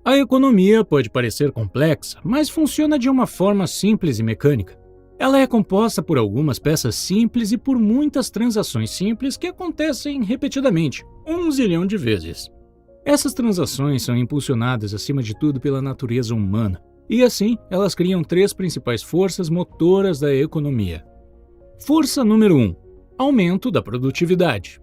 A economia pode parecer complexa, mas funciona de uma forma simples e mecânica. Ela é composta por algumas peças simples e por muitas transações simples que acontecem repetidamente, 1 zilhão de vezes. Essas transações são impulsionadas acima de tudo pela natureza humana, e assim elas criam três principais forças motoras da economia. Força número 1: aumento da produtividade.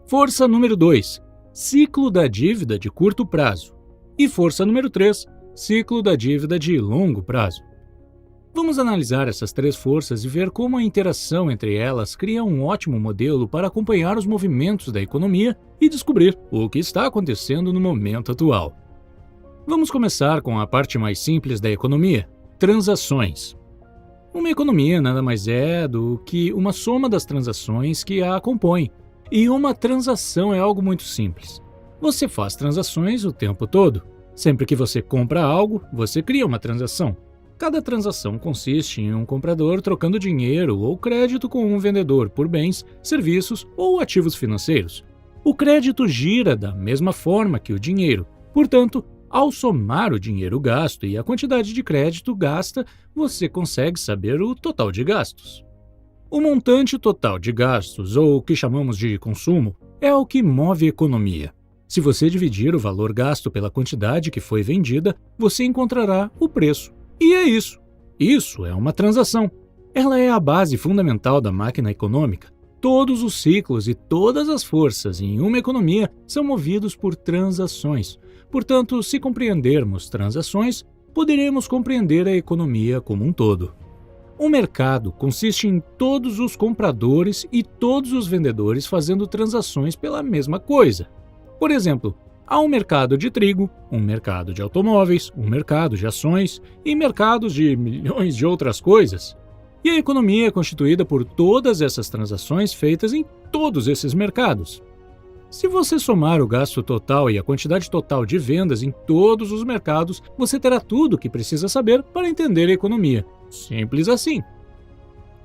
Força número 2: ciclo da dívida de curto prazo. E força número 3: ciclo da dívida de longo prazo. Vamos analisar essas três forças e ver como a interação entre elas cria um ótimo modelo para acompanhar os movimentos da economia e descobrir o que está acontecendo no momento atual. Vamos começar com a parte mais simples da economia: transações. Uma economia nada mais é do que uma soma das transações que a compõem, e uma transação é algo muito simples. Você faz transações o tempo todo. Sempre que você compra algo, você cria uma transação. Cada transação consiste em um comprador trocando dinheiro ou crédito com um vendedor por bens, serviços ou ativos financeiros. O crédito gira da mesma forma que o dinheiro. Portanto, ao somar o dinheiro gasto e a quantidade de crédito gasta, você consegue saber o total de gastos. O montante total de gastos, ou o que chamamos de consumo, é o que move a economia. Se você dividir o valor gasto pela quantidade que foi vendida, você encontrará o preço. E é isso. Isso é uma transação. Ela é a base fundamental da máquina econômica. Todos os ciclos e todas as forças em uma economia são movidos por transações. Portanto, se compreendermos transações, poderemos compreender a economia como um todo. O mercado consiste em todos os compradores e todos os vendedores fazendo transações pela mesma coisa. Por exemplo, há um mercado de trigo, um mercado de automóveis, um mercado de ações e mercados de milhões de outras coisas. E a economia é constituída por todas essas transações feitas em todos esses mercados. Se você somar o gasto total e a quantidade total de vendas em todos os mercados, você terá tudo o que precisa saber para entender a economia. Simples assim.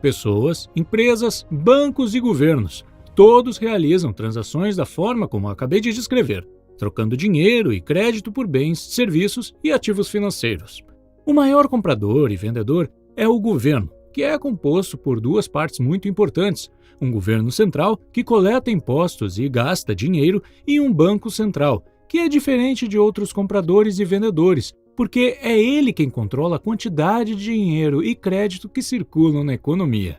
Pessoas, empresas, bancos e governos, todos realizam transações da forma como acabei de descrever, trocando dinheiro e crédito por bens, serviços e ativos financeiros. O maior comprador e vendedor é o governo, que é composto por duas partes muito importantes: um governo central, que coleta impostos e gasta dinheiro, e um banco central, que é diferente de outros compradores e vendedores, porque é ele quem controla a quantidade de dinheiro e crédito que circulam na economia.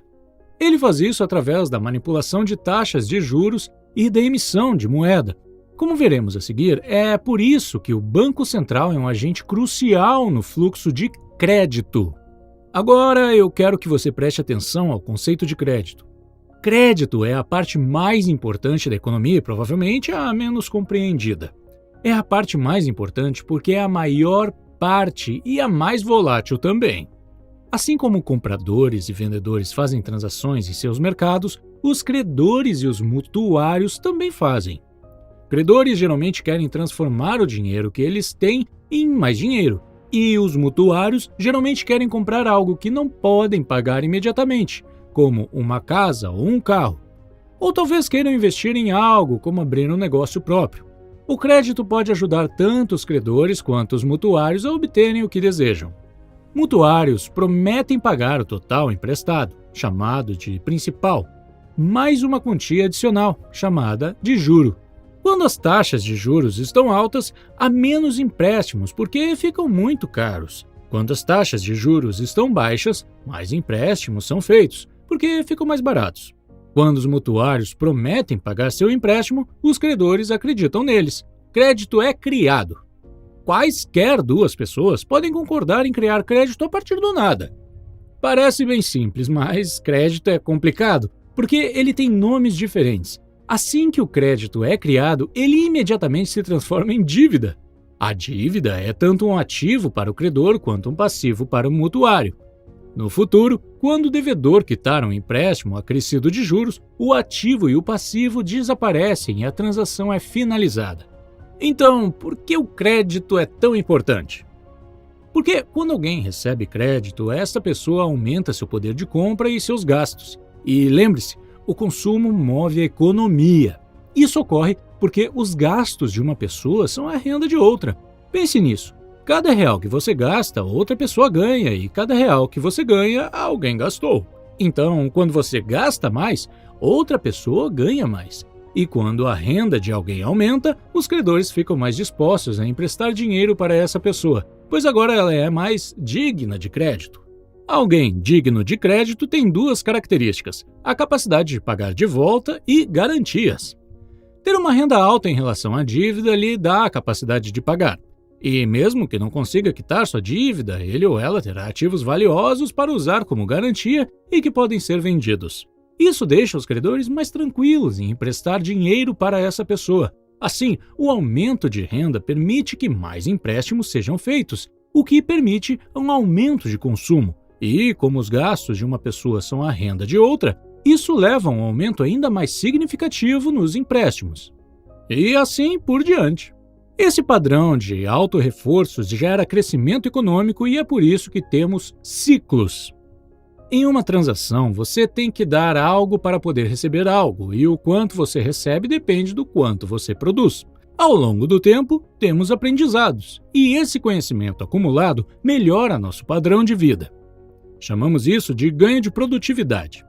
Ele faz isso através da manipulação de taxas de juros e da emissão de moeda. Como veremos a seguir, é por isso que o Banco Central é um agente crucial no fluxo de crédito. Agora eu quero que você preste atenção ao conceito de crédito. Crédito é a parte mais importante da economia e provavelmente a menos compreendida. É a parte mais importante porque é a maior parte e a mais volátil também. Assim como compradores e vendedores fazem transações em seus mercados, os credores e os mutuários também fazem. Credores geralmente querem transformar o dinheiro que eles têm em mais dinheiro, e os mutuários geralmente querem comprar algo que não podem pagar imediatamente, como uma casa ou um carro. Ou talvez queiram investir em algo, como abrir um negócio próprio. O crédito pode ajudar tanto os credores quanto os mutuários a obterem o que desejam. Mutuários prometem pagar o total emprestado, chamado de principal, mais uma quantia adicional, chamada de juro. Quando as taxas de juros estão altas, há menos empréstimos porque ficam muito caros. Quando as taxas de juros estão baixas, mais empréstimos são feitos, porque ficam mais baratos. Quando os mutuários prometem pagar seu empréstimo, os credores acreditam neles. Crédito é criado. Quaisquer duas pessoas podem concordar em criar crédito a partir do nada. Parece bem simples, mas crédito é complicado, porque ele tem nomes diferentes. Assim que o crédito é criado, ele imediatamente se transforma em dívida. A dívida é tanto um ativo para o credor quanto um passivo para o mutuário. No futuro, quando o devedor quitar um empréstimo acrescido de juros, o ativo e o passivo desaparecem e a transação é finalizada. Então, por que o crédito é tão importante? Porque quando alguém recebe crédito, esta pessoa aumenta seu poder de compra e seus gastos. E lembre-se, o consumo move a economia. Isso ocorre porque os gastos de uma pessoa são a renda de outra. Pense nisso. Cada real que você gasta, outra pessoa ganha, e cada real que você ganha, alguém gastou. Então, quando você gasta mais, outra pessoa ganha mais. E quando a renda de alguém aumenta, os credores ficam mais dispostos a emprestar dinheiro para essa pessoa, pois agora ela é mais digna de crédito. Alguém digno de crédito tem duas características: a capacidade de pagar de volta e garantias. Ter uma renda alta em relação à dívida lhe dá a capacidade de pagar. E mesmo que não consiga quitar sua dívida, ele ou ela terá ativos valiosos para usar como garantia e que podem ser vendidos. Isso deixa os credores mais tranquilos em emprestar dinheiro para essa pessoa. Assim, o aumento de renda permite que mais empréstimos sejam feitos, o que permite um aumento de consumo. E, como os gastos de uma pessoa são a renda de outra, isso leva a um aumento ainda mais significativo nos empréstimos. E assim por diante. Esse padrão de auto-reforços gera crescimento econômico e é por isso que temos ciclos. Em uma transação, você tem que dar algo para poder receber algo, e o quanto você recebe depende do quanto você produz. Ao longo do tempo, temos aprendizados, e esse conhecimento acumulado melhora nosso padrão de vida. Chamamos isso de ganho de produtividade.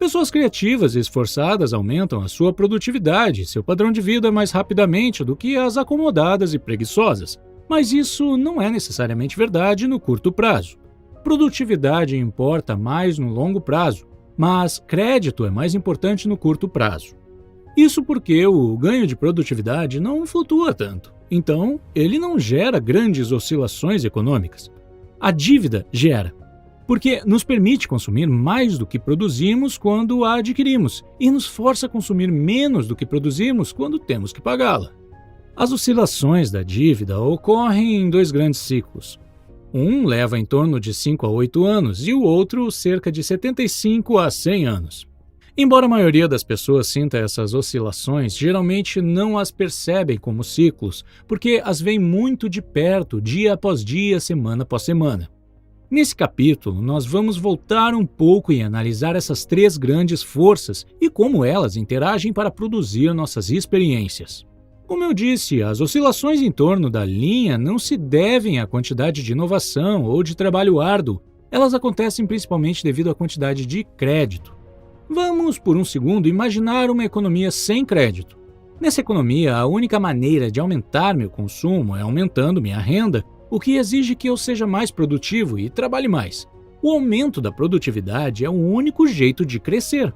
Pessoas criativas e esforçadas aumentam a sua produtividade e seu padrão de vida mais rapidamente do que as acomodadas e preguiçosas, mas isso não é necessariamente verdade no curto prazo. Produtividade importa mais no longo prazo, mas crédito é mais importante no curto prazo. Isso porque o ganho de produtividade não flutua tanto, então ele não gera grandes oscilações econômicas. A dívida gera, porque nos permite consumir mais do que produzimos quando a adquirimos e nos força a consumir menos do que produzimos quando temos que pagá-la. As oscilações da dívida ocorrem em dois grandes ciclos. Um leva em torno de 5 a 8 anos e o outro cerca de 75 a 100 anos. Embora a maioria das pessoas sinta essas oscilações, geralmente não as percebem como ciclos, porque as veem muito de perto, dia após dia, semana após semana. Nesse capítulo, nós vamos voltar um pouco e analisar essas três grandes forças e como elas interagem para produzir nossas experiências. Como eu disse, as oscilações em torno da linha não se devem à quantidade de inovação ou de trabalho árduo, elas acontecem principalmente devido à quantidade de crédito. Vamos, por um segundo, imaginar uma economia sem crédito. Nessa economia, a única maneira de aumentar meu consumo é aumentando minha renda, o que exige que eu seja mais produtivo e trabalhe mais. O aumento da produtividade é o único jeito de crescer.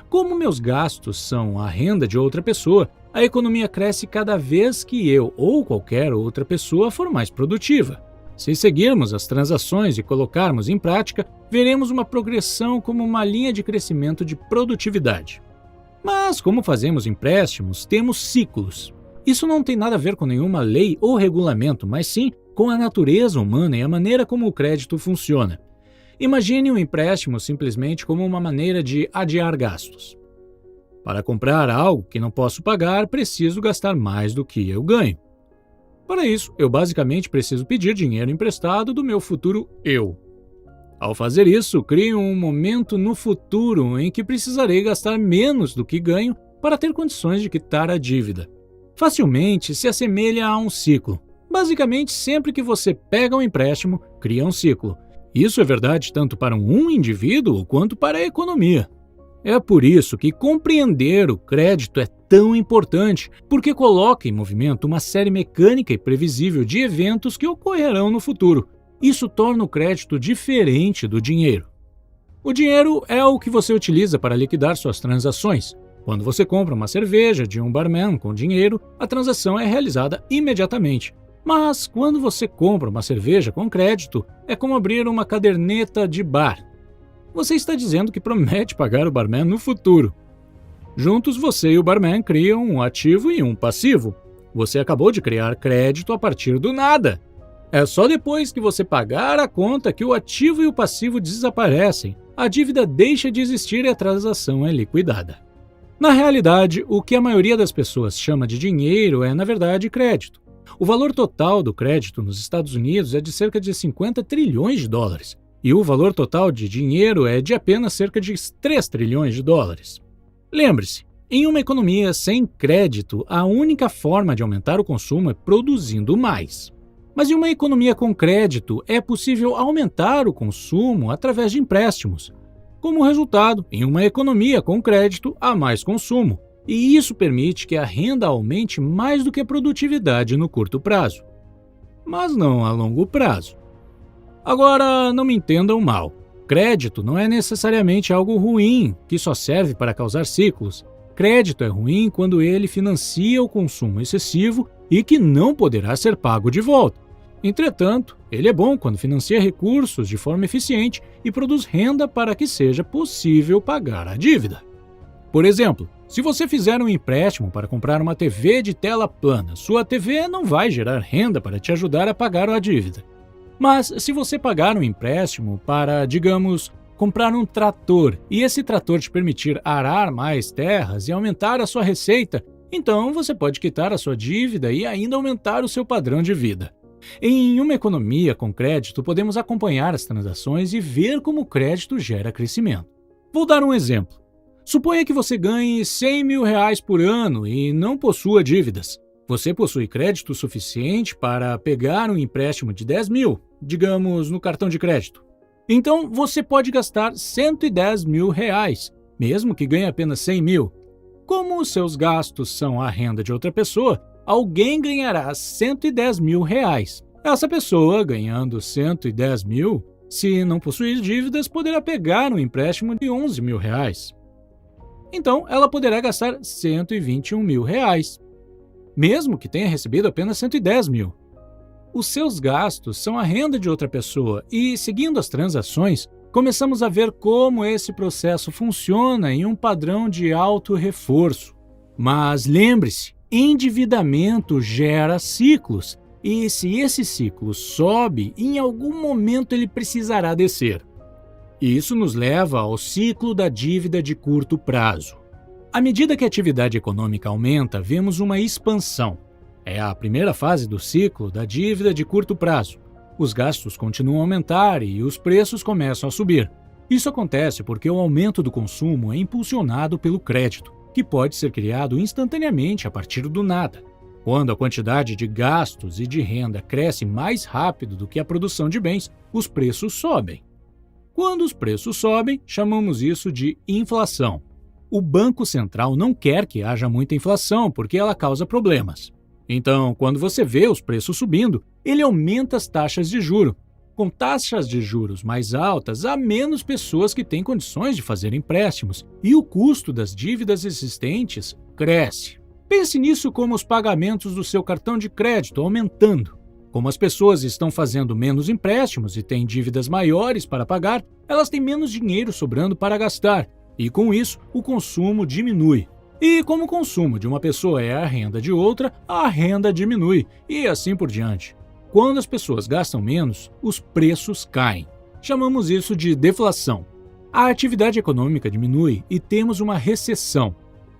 Como meus gastos são a renda de outra pessoa, a economia cresce cada vez que eu ou qualquer outra pessoa for mais produtiva. Se seguirmos as transações e colocarmos em prática, veremos uma progressão como uma linha de crescimento de produtividade. Mas, como fazemos empréstimos, temos ciclos. Isso não tem nada a ver com nenhuma lei ou regulamento, mas sim com a natureza humana e a maneira como o crédito funciona. Imagine um empréstimo simplesmente como uma maneira de adiar gastos. Para comprar algo que não posso pagar, preciso gastar mais do que eu ganho. Para isso, eu basicamente preciso pedir dinheiro emprestado do meu futuro eu. Ao fazer isso, crio um momento no futuro em que precisarei gastar menos do que ganho para ter condições de quitar a dívida. Facilmente se assemelha a um ciclo. Basicamente, sempre que você pega um empréstimo, cria um ciclo. Isso é verdade tanto para um indivíduo quanto para a economia. É por isso que compreender o crédito é tão importante, porque coloca em movimento uma série mecânica e previsível de eventos que ocorrerão no futuro. Isso torna o crédito diferente do dinheiro. O dinheiro é o que você utiliza para liquidar suas transações. Quando você compra uma cerveja de um barman com dinheiro, a transação é realizada imediatamente. Mas quando você compra uma cerveja com crédito, é como abrir uma caderneta de bar. Você está dizendo que promete pagar o barman no futuro. Juntos, você e o barman criam um ativo e um passivo. Você acabou de criar crédito a partir do nada. É só depois que você pagar a conta que o ativo e o passivo desaparecem, a dívida deixa de existir e a transação é liquidada. Na realidade, o que a maioria das pessoas chama de dinheiro é, na verdade, crédito. O valor total do crédito nos Estados Unidos é de cerca de 50 trilhões de dólares, e o valor total de dinheiro é de apenas cerca de 3 trilhões de dólares. Lembre-se, em uma economia sem crédito, a única forma de aumentar o consumo é produzindo mais. Mas em uma economia com crédito, é possível aumentar o consumo através de empréstimos. Como resultado, em uma economia com crédito, há mais consumo, e isso permite que a renda aumente mais do que a produtividade no curto prazo. Mas não a longo prazo. Agora, não me entendam mal. Crédito não é necessariamente algo ruim, que só serve para causar ciclos. Crédito é ruim quando ele financia o consumo excessivo e que não poderá ser pago de volta. Entretanto, ele é bom quando financia recursos de forma eficiente e produz renda para que seja possível pagar a dívida. Por exemplo, se você fizer um empréstimo para comprar uma TV de tela plana, sua TV não vai gerar renda para te ajudar a pagar a dívida. Mas se você pagar um empréstimo para, digamos, comprar um trator e esse trator te permitir arar mais terras e aumentar a sua receita, então você pode quitar a sua dívida e ainda aumentar o seu padrão de vida. Em uma economia com crédito, podemos acompanhar as transações e ver como o crédito gera crescimento. Vou dar um exemplo. Suponha que você ganhe R$100 mil por ano e não possua dívidas. Você possui crédito suficiente para pegar um empréstimo de 10 mil, digamos, no cartão de crédito. Então, você pode gastar R$110 mil, mesmo que ganhe apenas 100 mil. Como os seus gastos são a renda de outra pessoa, alguém ganhará R$110 mil. Essa pessoa, ganhando 110 mil, se não possuir dívidas, poderá pegar um empréstimo de 11 mil. Então, ela poderá gastar R$121 mil, mesmo que tenha recebido apenas 110 mil. Os seus gastos são a renda de outra pessoa e, seguindo as transações, começamos a ver como esse processo funciona em um padrão de auto-reforço. Mas lembre-se, endividamento gera ciclos, e se esse ciclo sobe, em algum momento ele precisará descer. Isso nos leva ao ciclo da dívida de curto prazo. À medida que a atividade econômica aumenta, vemos uma expansão. É a primeira fase do ciclo da dívida de curto prazo. Os gastos continuam a aumentar e os preços começam a subir. Isso acontece porque o aumento do consumo é impulsionado pelo crédito, que pode ser criado instantaneamente a partir do nada. Quando a quantidade de gastos e de renda cresce mais rápido do que a produção de bens, os preços sobem. Quando os preços sobem, chamamos isso de inflação. O Banco Central não quer que haja muita inflação porque ela causa problemas. Então, quando você vê os preços subindo, ele aumenta as taxas de juros. Com taxas de juros mais altas, há menos pessoas que têm condições de fazer empréstimos e o custo das dívidas existentes cresce. Pense nisso como os pagamentos do seu cartão de crédito aumentando. Como as pessoas estão fazendo menos empréstimos e têm dívidas maiores para pagar, elas têm menos dinheiro sobrando para gastar, e com isso o consumo diminui. E como o consumo de uma pessoa é a renda de outra, a renda diminui, e assim por diante. Quando as pessoas gastam menos, os preços caem. Chamamos isso de deflação. A atividade econômica diminui e temos uma recessão.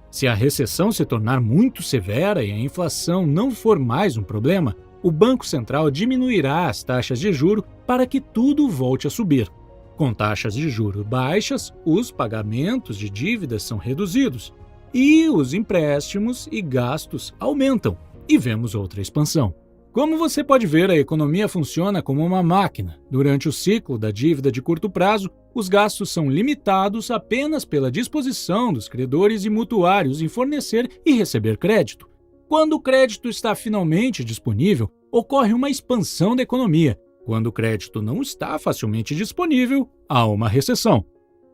Se a recessão se tornar muito severa e a inflação não for mais um problema, o Banco Central diminuirá as taxas de juros para que tudo volte a subir. Com taxas de juros baixas, os pagamentos de dívidas são reduzidos e os empréstimos e gastos aumentam, e vemos outra expansão. Como você pode ver, a economia funciona como uma máquina. Durante o ciclo da dívida de curto prazo, os gastos são limitados apenas pela disposição dos credores e mutuários em fornecer e receber crédito. Quando o crédito está finalmente disponível, ocorre uma expansão da economia. Quando o crédito não está facilmente disponível, há uma recessão.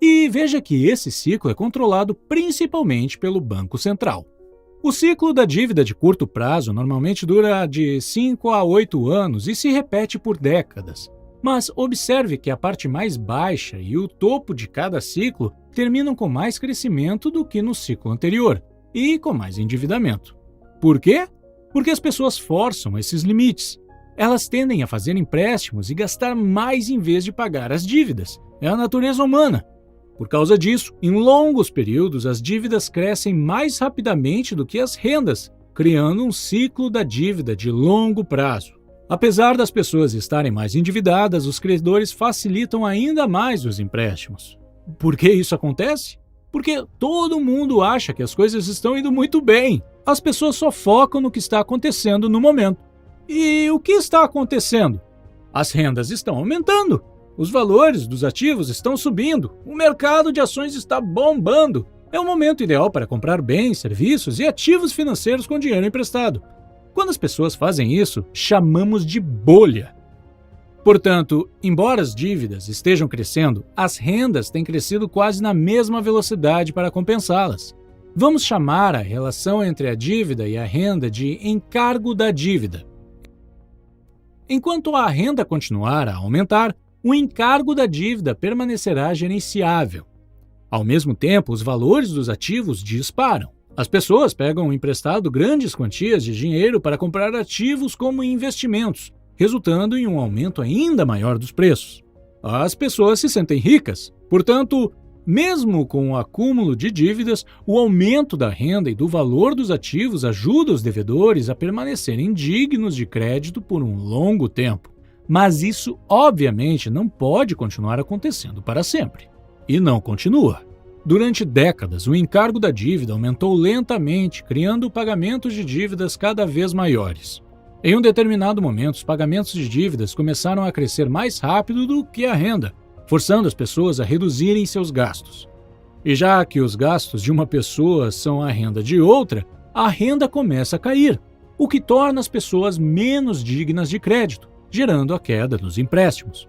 E veja que esse ciclo é controlado principalmente pelo Banco Central. O ciclo da dívida de curto prazo normalmente dura de 5 a 8 anos e se repete por décadas. Mas observe que a parte mais baixa e o topo de cada ciclo terminam com mais crescimento do que no ciclo anterior e com mais endividamento. Por quê? Porque as pessoas forçam esses limites. Elas tendem a fazer empréstimos e gastar mais em vez de pagar as dívidas. É a natureza humana. Por causa disso, em longos períodos, as dívidas crescem mais rapidamente do que as rendas, criando um ciclo da dívida de longo prazo. Apesar das pessoas estarem mais endividadas, os credores facilitam ainda mais os empréstimos. Por que isso acontece? Porque todo mundo acha que as coisas estão indo muito bem. As pessoas só focam no que está acontecendo no momento. E o que está acontecendo? As rendas estão aumentando, os valores dos ativos estão subindo, o mercado de ações está bombando. É o momento ideal para comprar bens, serviços e ativos financeiros com dinheiro emprestado. Quando as pessoas fazem isso, chamamos de bolha. Portanto, embora as dívidas estejam crescendo, as rendas têm crescido quase na mesma velocidade para compensá-las. Vamos chamar a relação entre a dívida e a renda de encargo da dívida. Enquanto a renda continuar a aumentar, o encargo da dívida permanecerá gerenciável. Ao mesmo tempo, os valores dos ativos disparam. As pessoas pegam emprestado grandes quantias de dinheiro para comprar ativos como investimentos, resultando em um aumento ainda maior dos preços. As pessoas se sentem ricas, portanto, mesmo com o acúmulo de dívidas, o aumento da renda e do valor dos ativos ajuda os devedores a permanecerem dignos de crédito por um longo tempo. Mas isso, obviamente, não pode continuar acontecendo para sempre. E não continua. Durante décadas, o encargo da dívida aumentou lentamente, criando pagamentos de dívidas cada vez maiores. Em um determinado momento, os pagamentos de dívidas começaram a crescer mais rápido do que a renda, forçando as pessoas a reduzirem seus gastos. E já que os gastos de uma pessoa são a renda de outra, a renda começa a cair, o que torna as pessoas menos dignas de crédito, gerando a queda nos empréstimos.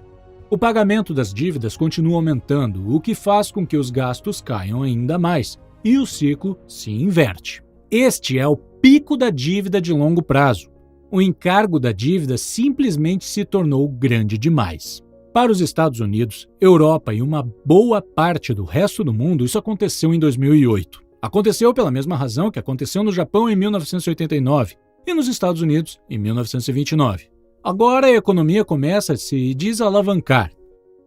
O pagamento das dívidas continua aumentando, o que faz com que os gastos caiam ainda mais, e o ciclo se inverte. Este é o pico da dívida de longo prazo. O encargo da dívida simplesmente se tornou grande demais. Para os Estados Unidos, Europa e uma boa parte do resto do mundo, isso aconteceu em 2008. Aconteceu pela mesma razão que aconteceu no Japão em 1989 e nos Estados Unidos em 1929. Agora a economia começa a se desalavancar.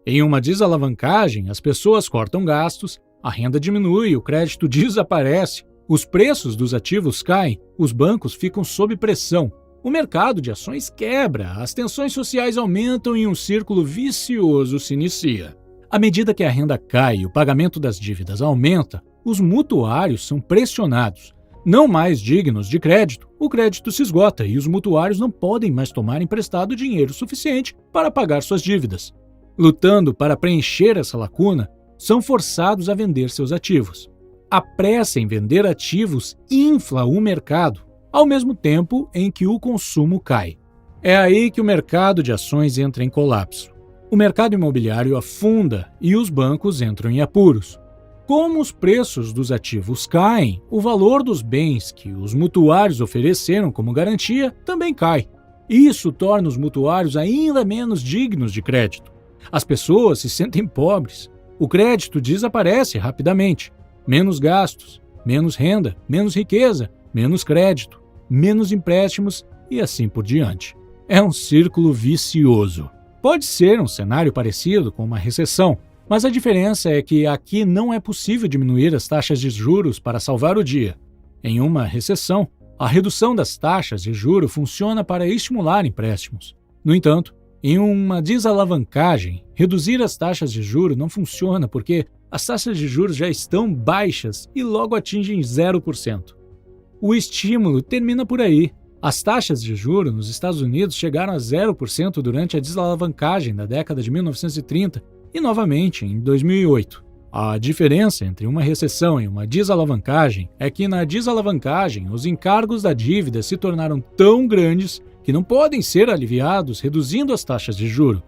Em uma desalavancagem, as pessoas cortam gastos, a renda diminui, o crédito desaparece, os preços dos ativos caem, os bancos ficam sob pressão, o mercado de ações quebra, as tensões sociais aumentam e um círculo vicioso se inicia. À medida que a renda cai e o pagamento das dívidas aumenta, os mutuários são pressionados. Não mais dignos de crédito, o crédito se esgota e os mutuários não podem mais tomar emprestado dinheiro suficiente para pagar suas dívidas. Lutando para preencher essa lacuna, são forçados a vender seus ativos. A pressa em vender ativos infla o mercado, ao mesmo tempo em que o consumo cai. É aí que o mercado de ações entra em colapso. O mercado imobiliário afunda e os bancos entram em apuros. Como os preços dos ativos caem, o valor dos bens que os mutuários ofereceram como garantia também cai. Isso torna os mutuários ainda menos dignos de crédito. As pessoas se sentem pobres. O crédito desaparece rapidamente. Menos gastos, menos renda, menos riqueza, menos crédito, menos empréstimos e assim por diante. É um círculo vicioso. Pode ser um cenário parecido com uma recessão, mas a diferença é que aqui não é possível diminuir as taxas de juros para salvar o dia. Em uma recessão, a redução das taxas de juros funciona para estimular empréstimos. No entanto, em uma desalavancagem, reduzir as taxas de juros não funciona porque as taxas de juros já estão baixas e logo atingem 0%. O estímulo termina por aí. As taxas de juros nos Estados Unidos chegaram a 0% durante a desalavancagem da década de 1930 e novamente em 2008. A diferença entre uma recessão e uma desalavancagem é que na desalavancagem os encargos da dívida se tornaram tão grandes que não podem ser aliviados reduzindo as taxas de juros.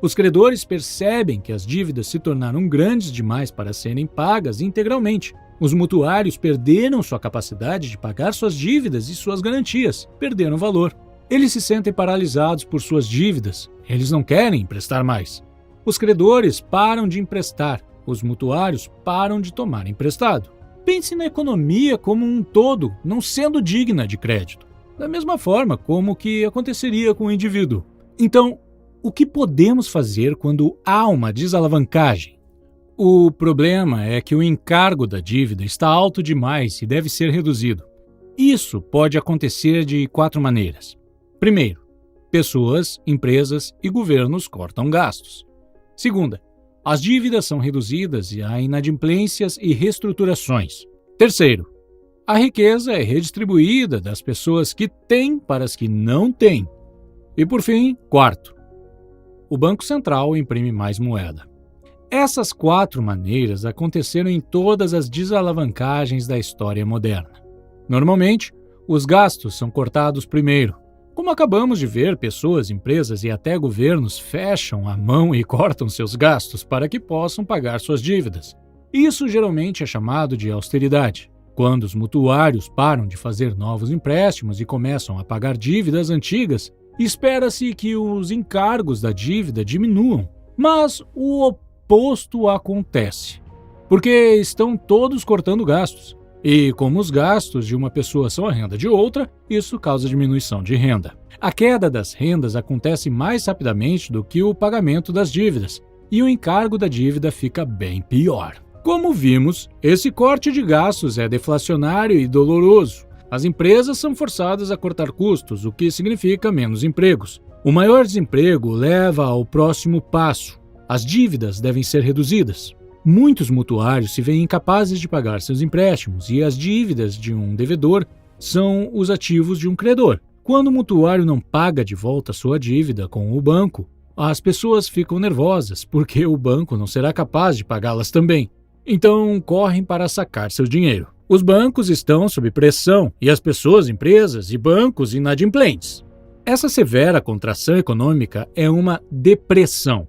Os credores percebem que as dívidas se tornaram grandes demais para serem pagas integralmente. Os mutuários perderam sua capacidade de pagar suas dívidas e suas garantias, perderam valor. Eles se sentem paralisados por suas dívidas, eles não querem emprestar mais. Os credores param de emprestar, os mutuários param de tomar emprestado. Pense na economia como um todo, não sendo digna de crédito, da mesma forma como o que aconteceria com o indivíduo. Então, o que podemos fazer quando há uma desalavancagem? O problema é que o encargo da dívida está alto demais e deve ser reduzido. Isso pode acontecer de 4 maneiras. Primeiro, pessoas, empresas e governos cortam gastos. Segunda, as dívidas são reduzidas e há inadimplências e reestruturações. Terceiro, a riqueza é redistribuída das pessoas que têm para as que não têm. E por fim, quarto, o Banco Central imprime mais moeda. Essas 4 maneiras aconteceram em todas as desalavancagens da história moderna. Normalmente, os gastos são cortados primeiro. Como acabamos de ver, pessoas, empresas e até governos fecham a mão e cortam seus gastos para que possam pagar suas dívidas. Isso geralmente é chamado de austeridade. Quando os mutuários param de fazer novos empréstimos e começam a pagar dívidas antigas, espera-se que os encargos da dívida diminuam. Mas o oposto acontece, porque estão todos cortando gastos. E como os gastos de uma pessoa são a renda de outra, isso causa diminuição de renda. A queda das rendas acontece mais rapidamente do que o pagamento das dívidas, e o encargo da dívida fica bem pior. Como vimos, esse corte de gastos é deflacionário e doloroso. As empresas são forçadas a cortar custos, o que significa menos empregos. O maior desemprego leva ao próximo passo. As dívidas devem ser reduzidas. Muitos mutuários se veem incapazes de pagar seus empréstimos e as dívidas de um devedor são os ativos de um credor. Quando o mutuário não paga de volta sua dívida com o banco, as pessoas ficam nervosas porque o banco não será capaz de pagá-las também. Então, correm para sacar seu dinheiro. Os bancos estão sob pressão e as pessoas, empresas e bancos inadimplentes. Essa severa contração econômica é uma depressão.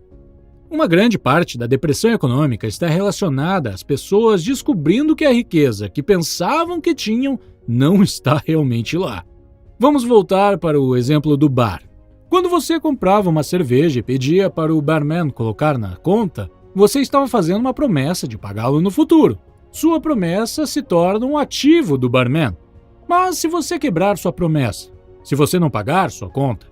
Uma grande parte da depressão econômica está relacionada às pessoas descobrindo que a riqueza que pensavam que tinham não está realmente lá. Vamos voltar para o exemplo do bar. Quando você comprava uma cerveja e pedia para o barman colocar na conta, você estava fazendo uma promessa de pagá-lo no futuro. Sua promessa se torna um ativo do barman. Mas se você quebrar sua promessa, se você não pagar sua conta,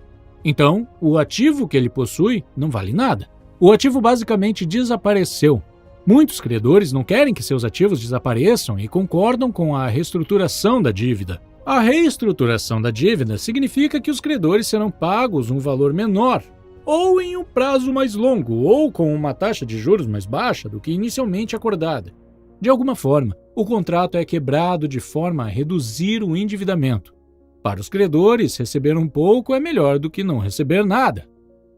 então o ativo que ele possui não vale nada. O ativo basicamente desapareceu. Muitos credores não querem que seus ativos desapareçam e concordam com a reestruturação da dívida. A reestruturação da dívida significa que os credores serão pagos um valor menor, ou em um prazo mais longo, ou com uma taxa de juros mais baixa do que inicialmente acordada. De alguma forma, o contrato é quebrado de forma a reduzir o endividamento. Para os credores, receber um pouco é melhor do que não receber nada.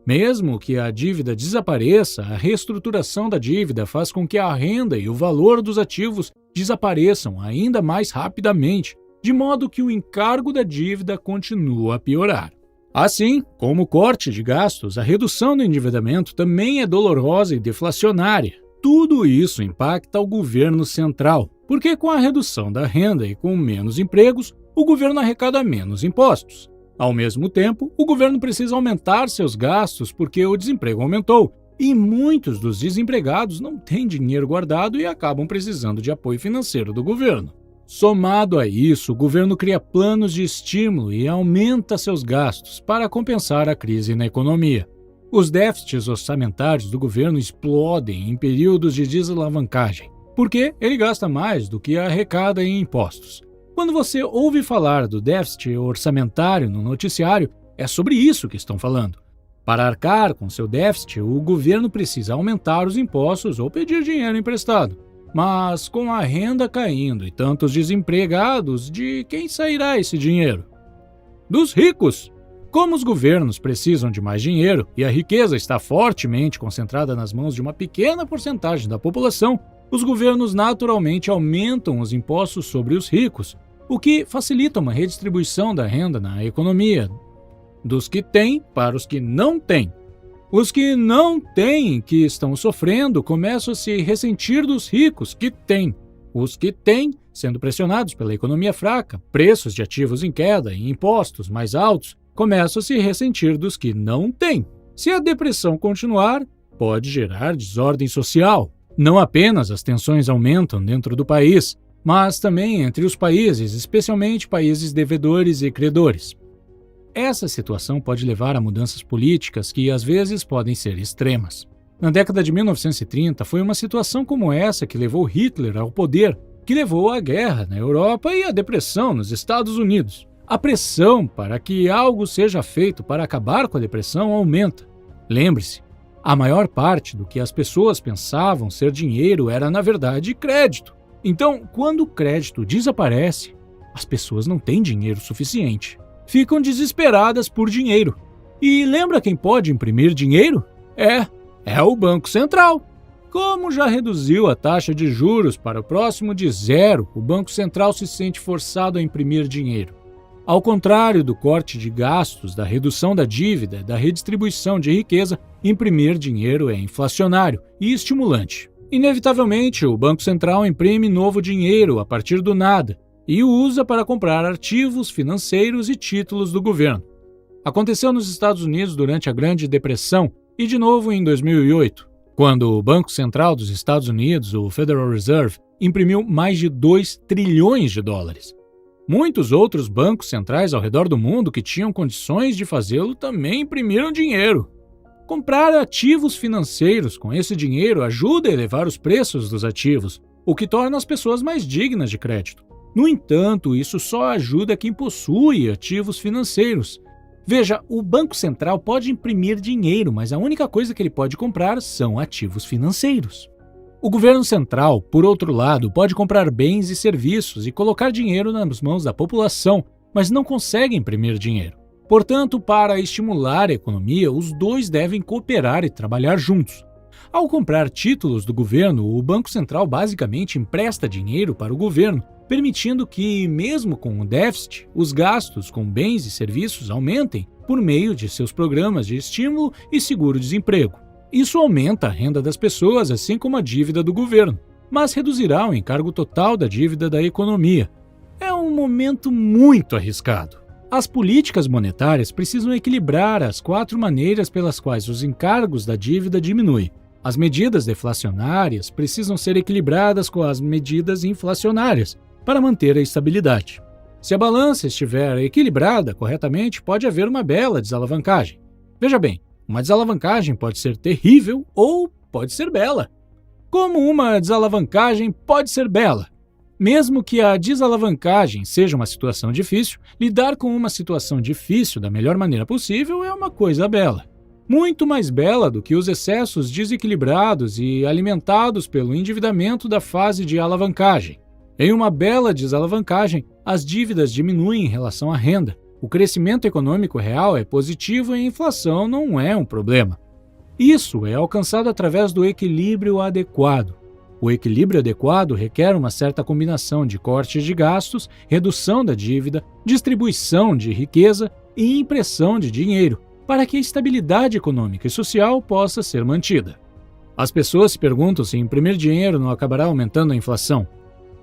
Mesmo que a dívida desapareça, a reestruturação da dívida faz com que a renda e o valor dos ativos desapareçam ainda mais rapidamente, de modo que o encargo da dívida continua a piorar. Assim, como o corte de gastos, a redução do endividamento também é dolorosa e deflacionária. Tudo isso impacta o governo central, porque com a redução da renda e com menos empregos, o governo arrecada menos impostos. Ao mesmo tempo, o governo precisa aumentar seus gastos porque o desemprego aumentou e muitos dos desempregados não têm dinheiro guardado e acabam precisando de apoio financeiro do governo. Somado a isso, o governo cria planos de estímulo e aumenta seus gastos para compensar a crise na economia. Os déficits orçamentários do governo explodem em períodos de desalavancagem, porque ele gasta mais do que arrecada em impostos. Quando você ouve falar do déficit orçamentário no noticiário, é sobre isso que estão falando. Para arcar com seu déficit, o governo precisa aumentar os impostos ou pedir dinheiro emprestado. Mas com a renda caindo e tantos desempregados, de quem sairá esse dinheiro? Dos ricos! Como os governos precisam de mais dinheiro e a riqueza está fortemente concentrada nas mãos de uma pequena porcentagem da população, os governos naturalmente aumentam os impostos sobre os ricos, o que facilita uma redistribuição da renda na economia, dos que têm para os que não têm. Os que não têm, que estão sofrendo, começam a se ressentir dos ricos que têm. Os que têm, sendo pressionados pela economia fraca, preços de ativos em queda e impostos mais altos, começam a se ressentir dos que não têm. Se a depressão continuar, pode gerar desordem social. Não apenas as tensões aumentam dentro do país, mas também entre os países, especialmente países devedores e credores. Essa situação pode levar a mudanças políticas que, às vezes, podem ser extremas. Na década de 1930, foi uma situação como essa que levou Hitler ao poder, que levou à guerra na Europa e à depressão nos Estados Unidos. A pressão para que algo seja feito para acabar com a depressão aumenta. Lembre-se, a maior parte do que as pessoas pensavam ser dinheiro era, na verdade, crédito. Então, quando o crédito desaparece, as pessoas não têm dinheiro suficiente. Ficam desesperadas por dinheiro. E lembra quem pode imprimir dinheiro? É o Banco Central. Como já reduziu a taxa de juros para o próximo de zero, o Banco Central se sente forçado a imprimir dinheiro. Ao contrário do corte de gastos, da redução da dívida, da redistribuição de riqueza, imprimir dinheiro é inflacionário e estimulante. Inevitavelmente, o Banco Central imprime novo dinheiro a partir do nada e o usa para comprar ativos financeiros e títulos do governo. Aconteceu nos Estados Unidos durante a Grande Depressão e de novo em 2008, quando o Banco Central dos Estados Unidos, o Federal Reserve, imprimiu mais de 2 trilhões de dólares. Muitos outros bancos centrais ao redor do mundo que tinham condições de fazê-lo também imprimiram dinheiro. Comprar ativos financeiros com esse dinheiro ajuda a elevar os preços dos ativos, o que torna as pessoas mais dignas de crédito. No entanto, isso só ajuda quem possui ativos financeiros. Veja, o Banco Central pode imprimir dinheiro, mas a única coisa que ele pode comprar são ativos financeiros. O governo central, por outro lado, pode comprar bens e serviços e colocar dinheiro nas mãos da população, mas não consegue imprimir dinheiro. Portanto, para estimular a economia, os dois devem cooperar e trabalhar juntos. Ao comprar títulos do governo, o Banco Central basicamente empresta dinheiro para o governo, permitindo que, mesmo com o déficit, os gastos com bens e serviços aumentem por meio de seus programas de estímulo e seguro-desemprego. Isso aumenta a renda das pessoas, assim como a dívida do governo, mas reduzirá o encargo total da dívida da economia. É um momento muito arriscado. As políticas monetárias precisam equilibrar as 4 maneiras pelas quais os encargos da dívida diminuem. As medidas deflacionárias precisam ser equilibradas com as medidas inflacionárias para manter a estabilidade. Se a balança estiver equilibrada corretamente, pode haver uma bela desalavancagem. Veja bem, uma desalavancagem pode ser terrível ou pode ser bela. Como uma desalavancagem pode ser bela? Mesmo que a desalavancagem seja uma situação difícil, lidar com uma situação difícil da melhor maneira possível é uma coisa bela. Muito mais bela do que os excessos desequilibrados e alimentados pelo endividamento da fase de alavancagem. Em uma bela desalavancagem, as dívidas diminuem em relação à renda. O crescimento econômico real é positivo e a inflação não é um problema. Isso é alcançado através do equilíbrio adequado. O equilíbrio adequado requer uma certa combinação de cortes de gastos, redução da dívida, distribuição de riqueza e impressão de dinheiro, para que a estabilidade econômica e social possa ser mantida. As pessoas se perguntam se imprimir dinheiro não acabará aumentando a inflação.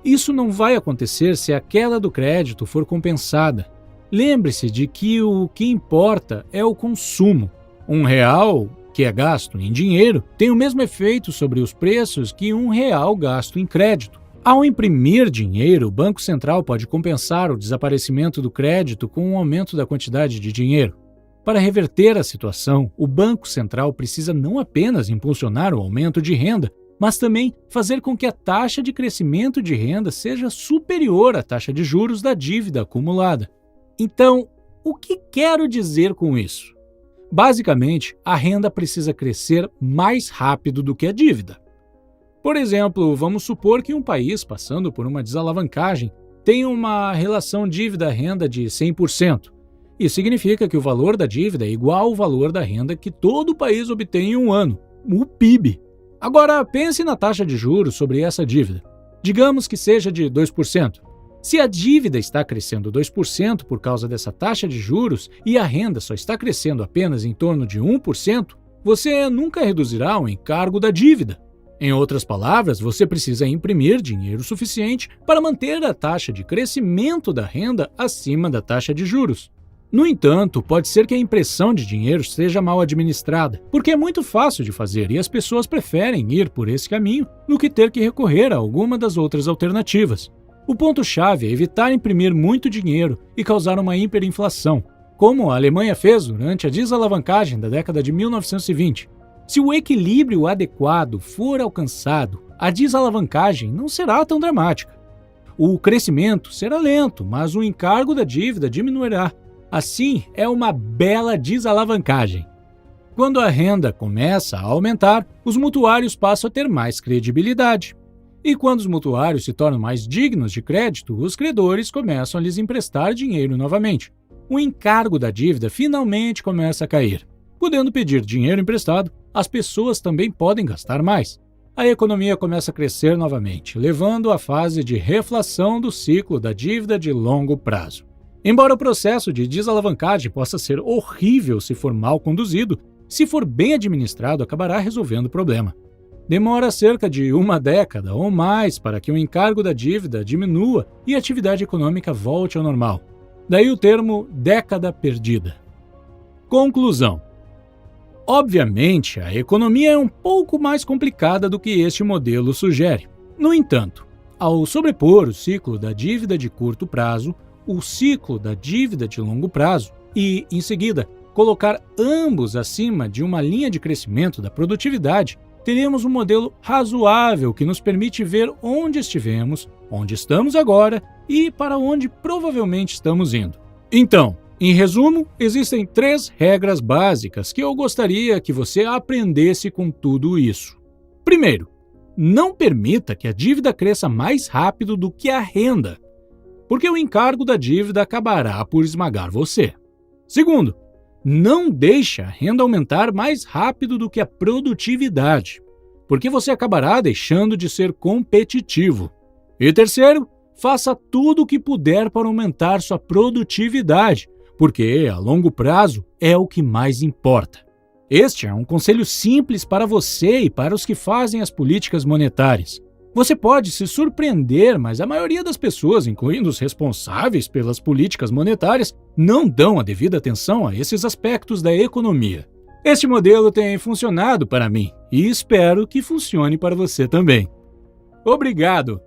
Isso não vai acontecer se a queda do crédito for compensada. Lembre-se de que o que importa é o consumo. R$1 que é gasto em dinheiro tem o mesmo efeito sobre os preços que R$1 gasto em crédito. Ao imprimir dinheiro, o Banco Central pode compensar o desaparecimento do crédito com um aumento da quantidade de dinheiro. Para reverter a situação, o Banco Central precisa não apenas impulsionar o aumento de renda, mas também fazer com que a taxa de crescimento de renda seja superior à taxa de juros da dívida acumulada. Então, o que quero dizer com isso? Basicamente, a renda precisa crescer mais rápido do que a dívida. Por exemplo, vamos supor que um país passando por uma desalavancagem tenha uma relação dívida-renda de 100%. Isso significa que o valor da dívida é igual ao valor da renda que todo o país obtém em um ano, o PIB. Agora, pense na taxa de juros sobre essa dívida. Digamos que seja de 2%. Se a dívida está crescendo 2% por causa dessa taxa de juros e a renda só está crescendo apenas em torno de 1%, você nunca reduzirá o encargo da dívida. Em outras palavras, você precisa imprimir dinheiro suficiente para manter a taxa de crescimento da renda acima da taxa de juros. No entanto, pode ser que a impressão de dinheiro seja mal administrada, porque é muito fácil de fazer e as pessoas preferem ir por esse caminho do que ter que recorrer a alguma das outras alternativas. O ponto-chave é evitar imprimir muito dinheiro e causar uma hiperinflação, como a Alemanha fez durante a desalavancagem da década de 1920. Se o equilíbrio adequado for alcançado, a desalavancagem não será tão dramática. O crescimento será lento, mas o encargo da dívida diminuirá. Assim, é uma bela desalavancagem. Quando a renda começa a aumentar, os mutuários passam a ter mais credibilidade. E quando os mutuários se tornam mais dignos de crédito, os credores começam a lhes emprestar dinheiro novamente. o encargo da dívida finalmente começa a cair. Podendo pedir dinheiro emprestado, as pessoas também podem gastar mais. A economia começa a crescer novamente, levando à fase de reflação do ciclo da dívida de longo prazo. Embora o processo de desalavancagem possa ser horrível se for mal conduzido, se for bem administrado, acabará resolvendo o problema. Demora cerca de uma década ou mais para que o encargo da dívida diminua e a atividade econômica volte ao normal. Daí o termo década perdida. Conclusão. Obviamente, a economia é um pouco mais complicada do que este modelo sugere. No entanto, ao sobrepor o ciclo da dívida de curto prazo, o ciclo da dívida de longo prazo e, em seguida, colocar ambos acima de uma linha de crescimento da produtividade, teremos um modelo razoável que nos permite ver onde estivemos, onde estamos agora e para onde provavelmente estamos indo. Então, em resumo, existem 3 regras básicas que eu gostaria que você aprendesse com tudo isso. Primeiro, não permita que a dívida cresça mais rápido do que a renda, porque o encargo da dívida acabará por esmagar você. Segundo, não deixe a renda aumentar mais rápido do que a produtividade, porque você acabará deixando de ser competitivo. E terceiro, faça tudo o que puder para aumentar sua produtividade, porque a longo prazo é o que mais importa. Este é um conselho simples para você e para os que fazem as políticas monetárias. Você pode se surpreender, mas a maioria das pessoas, incluindo os responsáveis pelas políticas monetárias, não dão a devida atenção a esses aspectos da economia. Este modelo tem funcionado para mim e espero que funcione para você também. Obrigado!